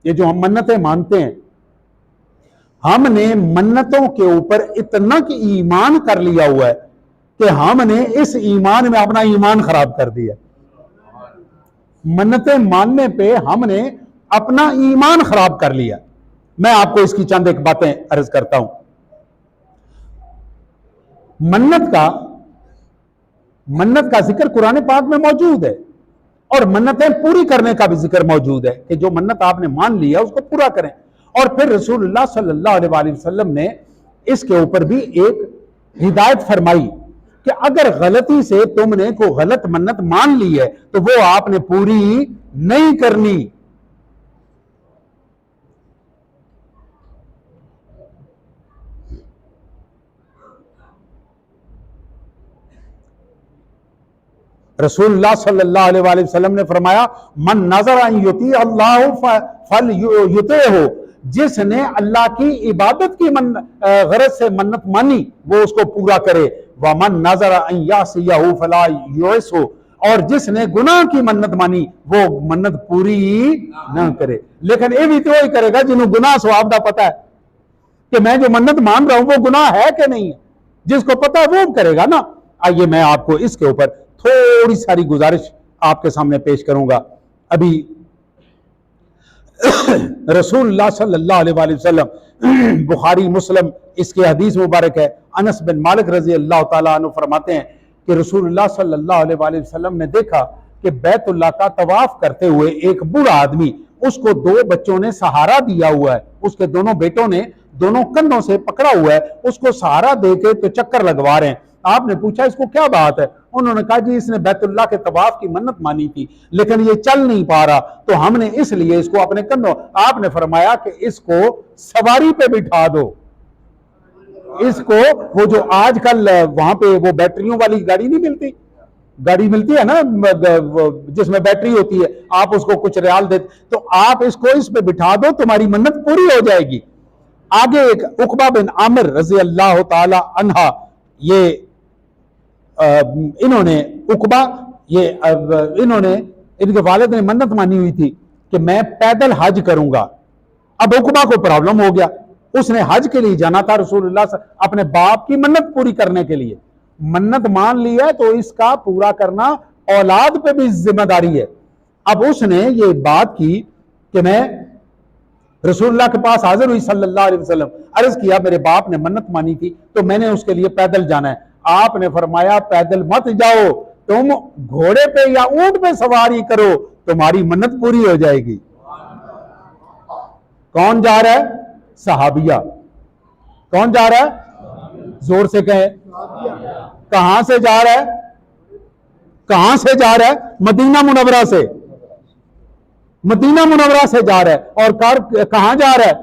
یہ جو ہم منتیں مانتے ہیں، ہم نے منتوں کے اوپر اتنا کہ ایمان کر لیا ہوا ہے کہ ہم نے اس ایمان میں اپنا ایمان خراب کر دیا. منتیں ماننے پہ ہم نے اپنا ایمان خراب کر لیا. میں آپ کو اس کی چند ایک باتیں عرض کرتا ہوں. منت کا ذکر قرآن پاک میں موجود ہے، اور منتیں پوری کرنے کا بھی ذکر موجود ہے کہ جو منت آپ نے مان لیا اس کو پورا کریں. اور پھر رسول اللہ صلی اللہ علیہ وآلہ وسلم نے اس کے اوپر بھی ایک ہدایت فرمائی کہ اگر غلطی سے تم نے کوئی غلط منت مان لی ہے تو وہ آپ نے پوری نہیں کرنی. رسول اللہ صلی اللہ علیہ وآلہ وسلم نے فرمایا من نظر ان یطیع اللہ فلیطعہ، جس نے اللہ کی عبادت کی غرض سے منت مانی وہ اس کو پورا کرے. ومن نظر ان یعصیہ فلا یعصہ، اور جس نے گناہ کی منت مانی وہ منت پوری نہ کرے. لیکن یہ بھی تو وہی کرے گا جنہوں گناہ ثواب دا پتا ہے کہ میں جو منت مان رہا ہوں وہ گناہ ہے کہ نہیں ہے. جس کو پتا ہے وہ کرے گا نا. آئیے میں آپ کو اس کے اوپر تھوڑی ساری گزارش آپ کے سامنے پیش کروں گا. ابھی رسول اللہ صلی اللہ علیہ وآلہ وسلم، بخاری مسلم اس کے حدیث مبارک ہے، انس بن مالک رضی اللہ تعالیٰ عنہ فرماتے ہیں کہ رسول اللہ صلی اللہ علیہ وآلہ وسلم نے دیکھا کہ بیت اللہ کا طواف کرتے ہوئے ایک بوڑھا آدمی، اس کو دو بچوں نے سہارا دیا ہوا ہے، اس کے دونوں بیٹوں نے دونوں کندھوں سے پکڑا ہوا ہے، اس کو سہارا دے کے تو چکر لگوا رہے ہیں. آپ نے پوچھا اس کو کیا بات ہے؟ انہوں نے کہا جی اس نے بیت اللہ کے طواف کی منت مانی تھی لیکن یہ چل نہیں پا رہا تو ہم نے اس لیے اس کو اپنے کندھوں. آپ نے فرمایا کہ اس کو سواری پہ بٹھا دو. اس کو وہ جو آج کل وہاں پہ وہ بیٹریوں والی گاڑی نہیں ملتی، گاڑی ملتی ہے نا جس میں بیٹری ہوتی ہے، آپ اس کو کچھ ریال دیتے تو آپ اس کو اس پہ بٹھا دو، تمہاری منت پوری ہو جائے گی. آگے ایک عقبہ بن عامر رضی اللہ تعالی عنہ، یہ انہوں نے ان کے والد نے منت مانی ہوئی تھی کہ میں پیدل حج کروں گا. اب عقبہ کو پرابلم ہو گیا، اس نے حج کے لیے جانا تھا رسول اللہ صلی اللہ علیہ وسلم اپنے باپ کی منت پوری کرنے کے لیے. منت مان لی ہے تو اس کا پورا کرنا اولاد پہ بھی ذمہ داری ہے. اب اس نے یہ بات کی کہ میں رسول اللہ کے پاس حاضر ہوئی صلی اللہ علیہ وسلم، عرض کیا میرے باپ نے منت مانی تھی تو میں نے اس کے لیے پیدل جانا ہے. آپ نے فرمایا پیدل مت جاؤ، تم گھوڑے پہ یا اونٹ پہ سواری کرو، تمہاری منت پوری ہو جائے گی. کون جا رہا ہے؟ صحابیہ. کون جا رہا ہے؟ زور سے کہیں. کہاں سے جا رہا ہے؟ کہاں سے جا رہا ہے؟ مدینہ منورہ سے. مدینہ منورہ سے جا رہا ہے. اور کہاں جا رہا ہے؟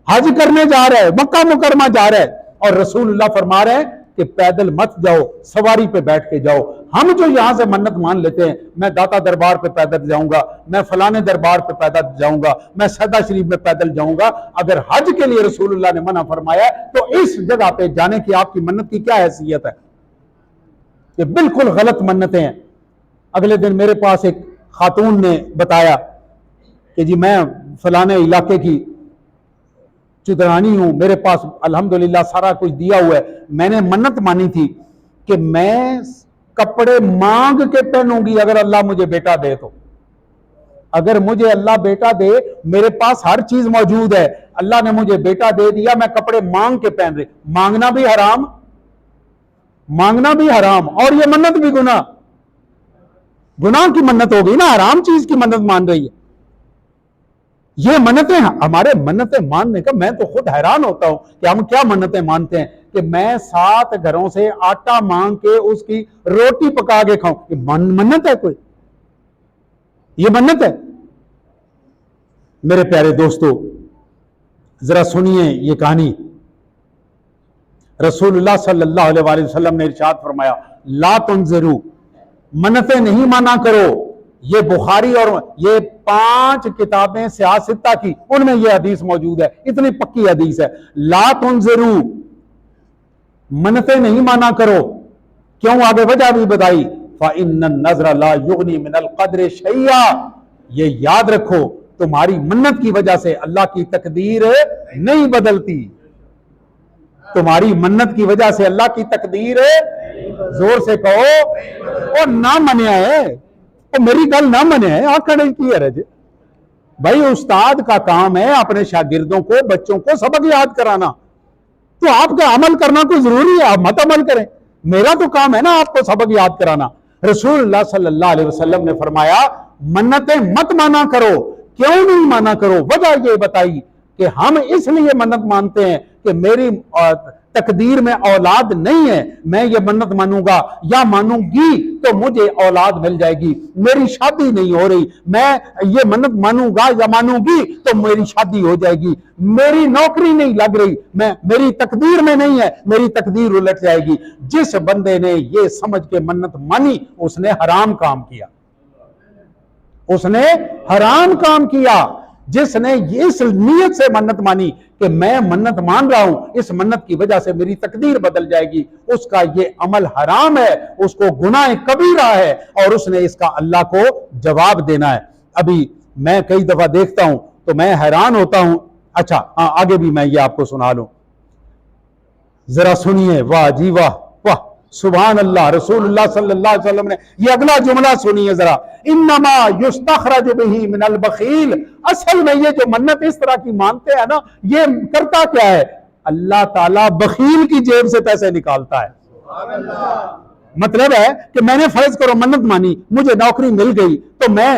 حج کرنے جا رہا ہے، مکہ مکرمہ جا رہا ہے. اور رسول اللہ فرما رہے ہیں کہ پیدل مت جاؤ، سواری پہ بیٹھ کے جاؤ. ہم جو یہاں سے منت مان لیتے ہیں میں داتا دربار پہ پیدل جاؤں گا، میں فلانے دربار پہ پیدل جاؤں گا، میں سیدہ شریف میں پیدل جاؤں گا. اگر حج کے لیے رسول اللہ نے منع فرمایا ہے تو اس جگہ پہ جانے کی آپ کی منت کی کیا حیثیت ہے؟ یہ بالکل غلط منتیں ہیں. اگلے دن میرے پاس ایک خاتون نے بتایا کہ جی میں فلانے علاقے کی چدرانی ہوں، میرے پاس الحمدللہ سارا کچھ دیا ہوا ہے، میں نے منت مانی تھی کہ میں کپڑے مانگ کے پہنوں گی اگر اللہ مجھے بیٹا دے تو. اگر مجھے اللہ بیٹا دے، میرے پاس ہر چیز موجود ہے، اللہ نے مجھے بیٹا دے دیا، میں کپڑے مانگ کے پہن رہی. مانگنا بھی حرام، مانگنا بھی حرام، اور یہ منت بھی گناہ کی منت ہو گئی نا، حرام چیز کی منت مان رہی ہے. یہ منتیں ہمارے منتیں ماننے کا میں تو خود حیران ہوتا ہوں کہ ہم کیا منتیں مانتے ہیں کہ میں 7 گھروں سے آٹا مانگ کے اس کی روٹی پکا کے کھاؤں. یہ منت ہے کوئی؟ یہ منت ہے؟ میرے پیارے دوستو ذرا سنیے یہ کہانی. رسول اللہ صلی اللہ علیہ وآلہ وسلم نے ارشاد فرمایا لا تنظروا، منتیں نہیں مانا کرو. یہ بخاری اور یہ 5 کتابیں سیاستہ کی، ان میں یہ حدیث موجود ہے، اتنی پکی حدیث ہے. لا تنظروا، منتیں نہیں مانا کرو. کیوں؟ آگے وجہ بھی بتائی. فَإِنَّ النَّذْرَ لَا يُغْنِي مِنَ الْقَدْرِ شَيْئًا، یہ یاد رکھو تمہاری منت کی وجہ سے اللہ کی تقدیر نہیں بدلتی. تمہاری منت کی وجہ سے اللہ کی تقدیر زور سے کہو اور نہ منیا ہے, اور میری گل نہ منیا ہے. آکھنے کی حرج بھائی, استاد کا کام ہے اپنے شاگردوں کو, بچوں کو سبق یاد کرانا, تو آپ کا عمل کرنا کوئی ضروری ہے, آپ مت عمل کریں. میرا تو کام ہے نا آپ کو سبق یاد کرانا. رسول اللہ صلی اللہ علیہ وسلم نے فرمایا منتیں مت مانا کرو. کیوں نہیں مانا کرو؟ وجہ یہ بتائی کہ ہم اس لیے منت مانتے ہیں کہ میری تقدیر میں اولاد نہیں ہے, میں یہ منت مانوں گا یا مانوں گی تو مجھے اولاد مل جائے گی. میری شادی نہیں ہو رہی, میں یہ منت مانوں گا یا مانوں گی تو میری شادی ہو جائے گی. میری نوکری نہیں لگ رہی, میری تقدیر میں نہیں ہے, میری تقدیر الٹ جائے گی. جس بندے نے یہ سمجھ کے منت مانی اس نے حرام کام کیا, اس نے حرام کام کیا. جس نے اس نیت سے منت مانی کہ میں منت مان رہا ہوں, اس منت کی وجہ سے میری تقدیر بدل جائے گی, اس کا یہ عمل حرام ہے, اس کو گناہ کبیرہ ہے, اور اس نے اس کا اللہ کو جواب دینا ہے. ابھی میں کئی دفعہ دیکھتا ہوں تو میں حیران ہوتا ہوں. اچھا ہاں, آگے بھی میں یہ آپ کو سنا لوں, ذرا سنیے. واہ جی واہ واہ, سبحان اللہ. رسول اللہ صلی اللہ علیہ وسلم نے یہ اگلا جملہ سنیے ذرا, انما یستخرج بہ من البخیل. اصل میں یہ جو منت اس طرح کی مانتے ہیں نا, یہ کرتا کیا ہے؟ اللہ تعالیٰ بخیل کی جیب سے پیسے نکالتا ہے. مطلب ہے کہ میں نے فرض کرو منت مانی, مجھے نوکری مل گئی تو میں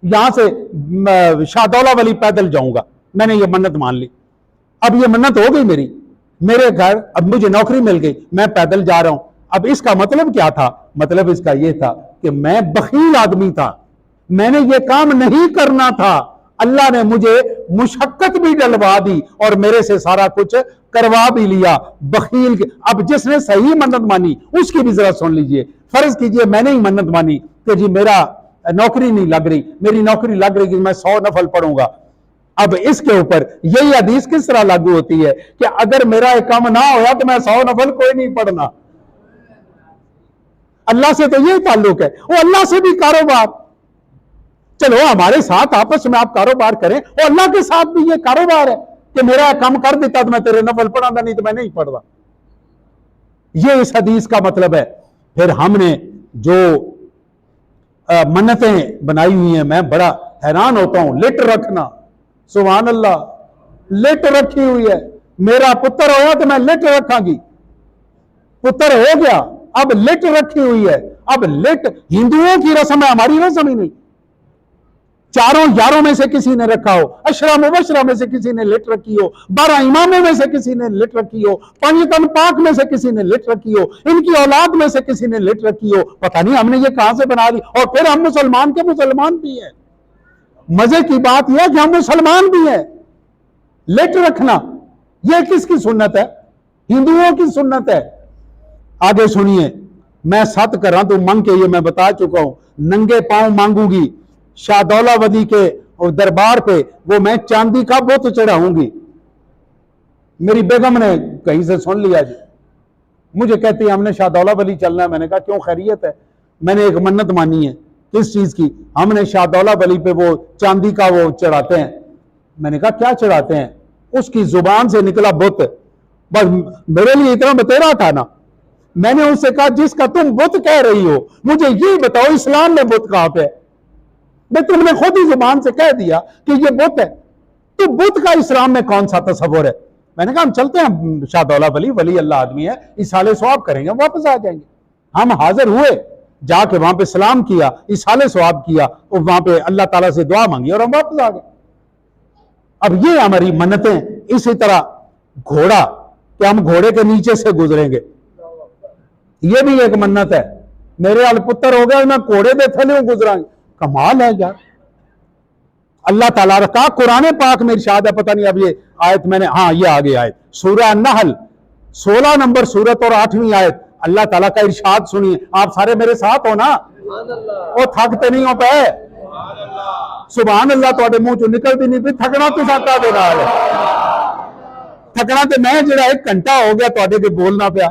یہاں سے شاہدولہ ولی پیدل جاؤں گا. میں نے یہ منت مان لی, اب یہ منت ہو گئی میرے گھر, اب مجھے نوکری مل گئی, میں پیدل جا رہا ہوں. اب اس کا مطلب کیا تھا؟ مطلب اس کا یہ تھا کہ میں بخیل آدمی تھا, میں نے یہ کام نہیں کرنا تھا. اللہ نے مجھے مشقت بھی ڈلوا دی اور میرے سے سارا کچھ کروا بھی لیا. بخیل کے. اب جس نے صحیح منت مانی اس کی بھی ذرا سن لیجئے. فرض کیجئے میں نے ہی منت مانی کہ جی میرا نوکری نہیں لگ رہی, میری نوکری لگ رہی کہ میں 100 نفل پڑھوں گا. اب اس کے اوپر یہی حدیث کس طرح لاگو ہوتی ہے کہ اگر میرا ایک کام نہ ہویا تو میں 100 نفل کوئی نہیں پڑھنا. اللہ سے تو یہی تعلق ہے, وہ اللہ سے بھی کاروبار. چلو ہمارے ساتھ آپس میں آپ کاروبار کریں, اور اللہ کے ساتھ بھی یہ کاروبار ہے کہ میرا کام کر دیتا تو میں تیرے نفل پڑھا تھا, نہیں تو میں نہیں پڑھتا. یہ اس حدیث کا مطلب ہے. پھر ہم نے جو منتیں بنائی ہوئی ہیں, میں بڑا حیران ہوتا ہوں. لٹ رکھنا, سبحان اللہ, لٹ رکھی ہوئی ہے. میرا پتر ہوا تو میں لٹ رکھاں گی, پتر ہو گیا اب لٹ رکھی ہوئی ہے. اب لٹ ہندوؤں کی رسم ہے, ہماری رسم ہی نہیں. چاروں یاروں میں سے کسی نے رکھا ہو, اشرا مبشرہ میں سے کسی نے لٹ رکھی ہو, 12 اماموں میں سے کسی نے لٹ رکھی ہو, 5 تن پاک میں سے کسی نے لٹ رکھی ہو, ان کی اولاد میں سے کسی نے لٹ رکھی ہو. پتہ نہیں ہم نے یہ کہاں سے بنا لی. اور پھر ہم مسلمان کے مسلمان بھی ہیں. مزے کی بات یہ ہے کہ ہم مسلمان بھی ہیں. لٹ رکھنا یہ کس کی سنت ہے؟ ہندوؤں کی سنت ہے. آگے سنیے, میں ست کر رہا تو منگ کے یہ میں بتا چکا ہوں, ننگے پاؤں مانگوں گی شاہدولہ ولی کے دربار پہ, وہ میں چاندی کا بت چڑھاؤں گی. میری بیگم نے کہیں سے سن لیا جی, مجھے کہتی ہے ہم نے شاہدولہ ولی چلنا ہے. میں نے کہا کیوں, خیریت ہے؟ میں نے ایک منت مانی ہے. کس چیز کی؟ ہم نے شاہدولہ ولی پہ وہ چاندی کا وہ چڑھاتے ہیں. میں نے کہا کیا چڑھاتے ہیں؟ اس کی زبان سے نکلا بت. بس میرے لیے اتنا بتیرا تھا نا. میں نے اس سے کہا جس کا تم بت کہہ رہی ہو مجھے یہ بتاؤ اسلام میں بت کہاں پہ ہے؟ تم نے خود ہی زبان سے کہہ دیا کہ یہ بت ہے, تو بت کا اسلام میں کون سا تصور ہے؟ میں نے کہا ہم چلتے ہیں شاہدولہ ولی, ولی اللہ آدمی ہے, ایصال ثواب کریں گے, واپس آ جائیں گے. ہم حاضر ہوئے, جا کے وہاں پہ سلام کیا, ایصال ثواب کیا, اور وہاں پہ اللہ تعالیٰ سے دعا مانگی اور ہم واپس آ گئے. اب یہ ہماری منتیں. اسی طرح گھوڑا, کہ ہم گھوڑے کے نیچے سے گزریں گے, یہ بھی ایک منت ہے. میرے ال پتر ہو گیا, میں گھوڑے دے تھلے گزرا. کمال ہے یار. اللہ تعالیٰ کا قرآن پاک میں ارشاد ہے, پتہ نہیں اب یہ آیت میں نے, ہاں یہ آگے آیت سورہ النحل 16 نمبر سورت اور 8ویں آیت. اللہ تعالیٰ کا ارشاد سنیے. آپ سارے میرے ساتھ ہو نا, وہ تھکتے نہیں ہو پہ. سبحان اللہ. تو منہ چ نکل بھی نہیں پی, تھکنا تو ساکا دے رہا ہے. تھکنا تو میں جڑا 1 گھنٹہ ہو گیا تو بولنا پیا,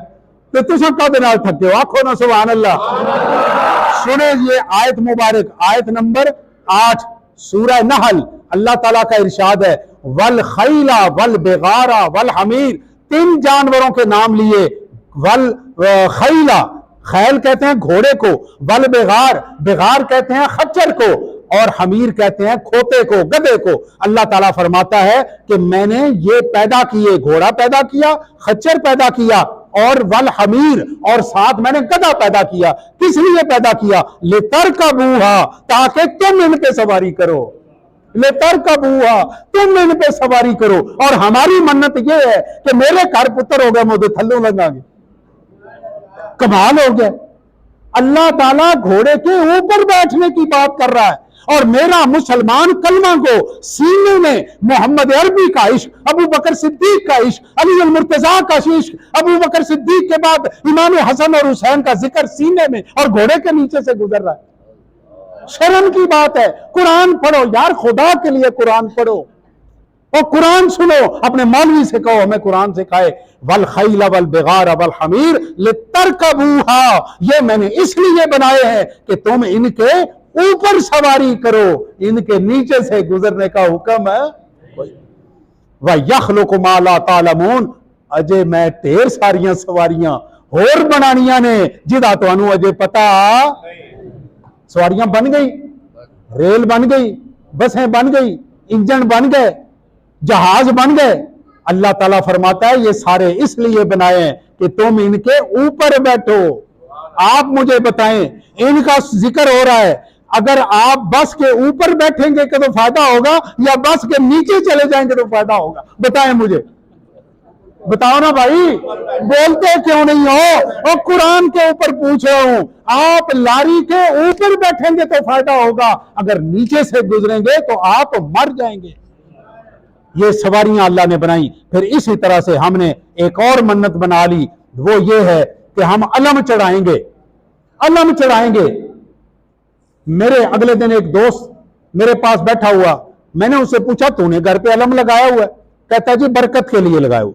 تو تسا کدے نال تھکے ہو؟ آکھو نا سبحان اللہ. سنیں یہ آیت مبارک, آیت نمبر 8 سورہ نحل اللہ تعالیٰ کا ارشاد ہے والخیلا والبغارا والحمیر، 3 جانوروں کے نام لیے، والخیلا خیل کہتے ہیں گھوڑے کو، والبغار بغار کہتے ہیں خچر کو، اور حمیر کہتے ہیں کھوتے کو، گدھے کو۔ اللہ تعالیٰ فرماتا ہے کہ میں نے یہ پیدا کیے، گھوڑا پیدا کیا، خچر پیدا کیا، اور والحمیر، اور ساتھ میں نے گدھا پیدا کیا۔ کس لیے پیدا کیا؟ لِتَرْكَبُوهَا، تاکہ تم ان پہ سواری کرو، لِتَرْكَبُوهَا، تم ان پہ سواری کرو۔ اور ہماری منت یہ ہے کہ میرے گھر پتر ہو گئے، مجھے تھلوں لگا گے، کمال ہو گیا۔ اللہ تعالیٰ گھوڑے کے اوپر بیٹھنے کی بات کر رہا ہے، اور میرا مسلمان کلمہ کو سینے میں محمد عربی کا عشق، ابو بکر صدیق کا عشق، علی المرتضیٰ کا عشق، ابو بکر صدیق کے بعد امام حسن اور حسین کا ذکر سینے میں، اور گھوڑے کے نیچے سے گزر رہا ہے۔ شرم کی بات ہے۔ قرآن پڑھو یار، خدا کے لیے قرآن پڑھو، اور قرآن سنو، اپنے مولوی سے کہو ہمیں قرآن سکھائے۔ والخیل والبغار والحمیر لترکبوها، یہ میں نے اس لیے بنائے ہیں کہ تم ان کے اوپر سواری کرو، ان کے نیچے سے گزرنے کا حکم ہے۔ وَيَخْلُقُ مَا لَا تَعْلَمُونَ، اجے میں ڈھیر ساریاں سواریاں اور بنانیاں نے جدا تانوں اجے پتا۔ سواریاں بن گئی، ریل بن گئی، بسیں بن گئی، انجن بن گئے، جہاز بن گئے۔ اللہ تعالیٰ فرماتا ہے یہ سارے اس لیے بنائے ہیں کہ تم ان کے اوپر بیٹھو۔ آپ مجھے بتائیں، ان کا ذکر ہو رہا ہے، اگر آپ بس کے اوپر بیٹھیں گے کہ تو فائدہ ہوگا، یا بس کے نیچے چلے جائیں گے تو فائدہ ہوگا؟ بتائیں مجھے، بتاؤ نا بھائی، بولتے کیوں نہیں ہو؟ اور قرآن کے اوپر پوچھ رہا ہوں، آپ لاری کے اوپر بیٹھیں گے تو فائدہ ہوگا، اگر نیچے سے گزریں گے تو آپ مر جائیں گے۔ یہ سواریاں اللہ نے بنائی۔ پھر اسی طرح سے ہم نے ایک اور منت بنا لی، وہ یہ ہے کہ ہم علم چڑھائیں گے، علم چڑھائیں گے۔ میرے اگلے دن ایک دوست میرے پاس بیٹھا ہوا، میں نے اس سے پوچھا تو نے گھر پہ علم لگایا ہوا ہے؟ کہتا جی برکت کے لیے لگایا ہوا۔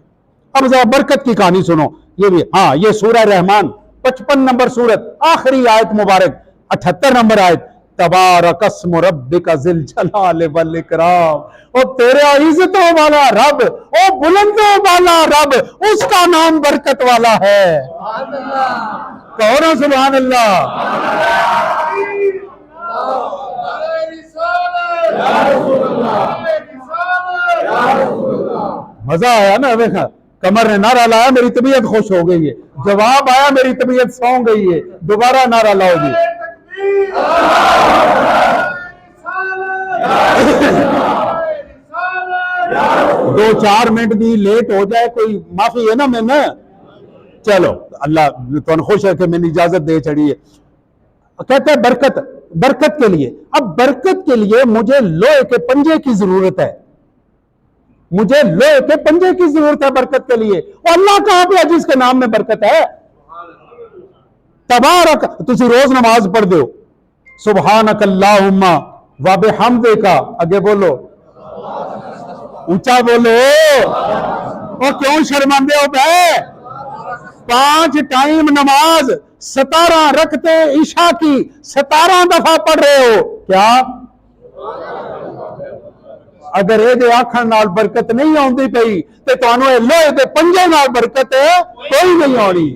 اب ذرا برکت کی کہانی سنو، یہ بھی ہاں، یہ سورہ رحمان 55 نمبر سورت، آخری آیت مبارک 78 نمبر آیت، تبارک اسم ربک ذی الجلال والاکرام، اور تیرا عزتوں والا رب، او بلندوں والا رب، اس کا نام برکت والا ہے۔ کہو نا سبحان اللہ۔ مزہ آیا نا؟ دیکھا کمر نے نعرہ لایا، میری طبیعت خوش ہو گئی ہے، جواب آیا، میری طبیعت سو گئی ہے۔ دوبارہ نعرہ لاؤ جی۔ 2-4 منٹ بھی لیٹ ہو جائے کوئی معافی ہے نا میں نے؟ چلو اللہ تو خوش ہے کہ میں نے اجازت دے چڑھی ہے۔ کہتا ہے برکت، برکت کے لیے۔ اب برکت کے لیے مجھے لوہے کے پنجے کی ضرورت ہے، مجھے لوہے کے پنجے کی ضرورت ہے برکت کے لیے۔ اور اللہ کہاں پہ ہے جس کے نام میں برکت ہے؟ تبارک، تسی روز نماز پڑھ دو، سبحانک اللہم و بحمدک، آگے بولو، اونچا بولو، اور کیوں شرمندے ہو پہ؟ 5 ٹائم نماز 17 رکعتیں عشاء کی 17 دفعہ پڑھ رہے ہو، کیا اگر یہ دے آکھن نال برکت نہیں آندی پئی تے تانوں اے لوہے دے پنجے نال برکت کوئی نہیں آنی۔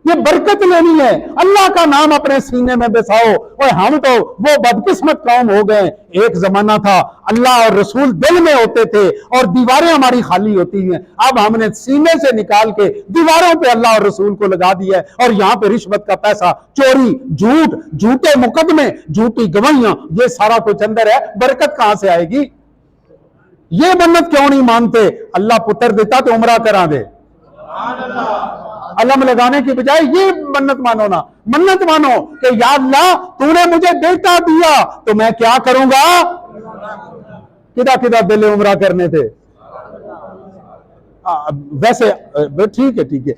یہ برکت لینی ہے، اللہ کا نام اپنے سینے میں بساؤ۔ اور ہم تو وہ بدقسمت قوم ہو گئے، ایک زمانہ تھا اللہ اور رسول دل میں ہوتے تھے اور دیواریں ہماری خالی ہوتی ہیں، اب ہم نے سینے سے نکال کے دیواروں پہ اللہ اور رسول کو لگا دیا ہے، اور یہاں پہ رشوت کا پیسہ، چوری، جھوٹ، جھوٹے مقدمے، جھوٹی گواہیاں، یہ سارا کچھ اندر ہے، برکت کہاں سے آئے گی؟ یہ منت کیوں نہیں مانتے؟ اللہ پتر دیتا تو عمرہ کرا دے، علم لگانے کی بجائے یہ منت مانو نا، منت مانو کہ یا اللہ تو نے مجھے بیٹا دیا تو میں کیا کروں گا؟ کدھا کدھا دل عمرہ کرنے تھے؟ ویسے ٹھیک ہے، ٹھیک ہے،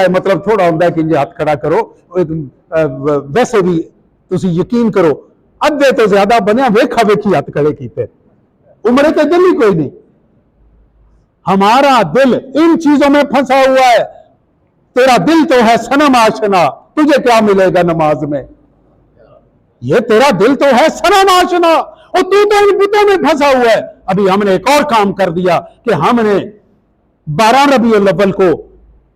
مطلب تھوڑا ہوتا ہے کہ انجھے ہاتھ کھڑا کرو، ویسے بھی تسی یقین کرو ادھے تو زیادہ بنیا ویکھا ویکھی ہاتھ کھڑے کیتے، عمرے کے دل ہی کوئی نہیں۔ ہمارا دل ان چیزوں میں پھنسا ہوا ہے۔ تیرا دل تو ہے صنم آشنا، تجھے کیا ملے گا نماز میں؟ یہ تیرا دل تو ہے صنم آشنا، اور تو ان بتوں میں پھنسا ہوا ہے۔ ابھی ہم نے ایک اور کام کر دیا کہ ہم نے 12 ربیع الاول کو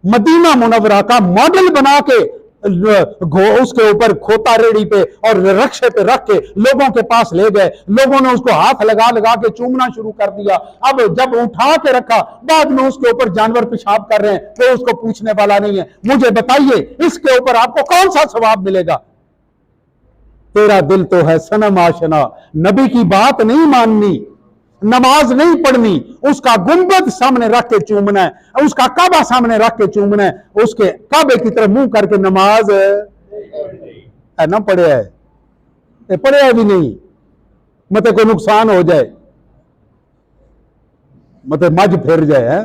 مدینہ منورہ کا ماڈل بنا کے اس کے اوپر کھوتا ریڑی پہ اور رکشے پہ رکھ کے لوگوں کے پاس لے گئے، لوگوں نے اس کو ہاتھ لگا لگا کے چومنا شروع کر دیا۔ اب جب اٹھا کے رکھا، بعد میں اس کے اوپر جانور پیشاب کر رہے ہیں، کوئی اس کو پوچھنے والا نہیں ہے۔ مجھے بتائیے اس کے اوپر آپ کو کون سا ثواب ملے گا؟ تیرا دل تو ہے صنم آشنا، نبی کی بات نہیں ماننی، نماز نہیں پڑھنی، اس کا گنبد سامنے رکھ کے چومنا ہے، اس کا کعبہ سامنے رکھ کے چومنا ہے، اس کے کعبے کی طرف منہ کر کے نماز نہ پڑھے ہے، پڑھے ہے بھی نہیں، مطلب کوئی نقصان ہو جائے، مطلب مجھ پھر جائے۔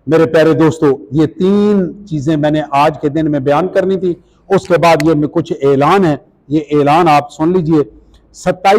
میرے پیارے دوستو، یہ 3 چیزیں میں نے آج کے دن میں بیان کرنی تھی۔ اس کے بعد یہ کچھ اعلان ہے، یہ اعلان آپ سن لیجئے۔ 27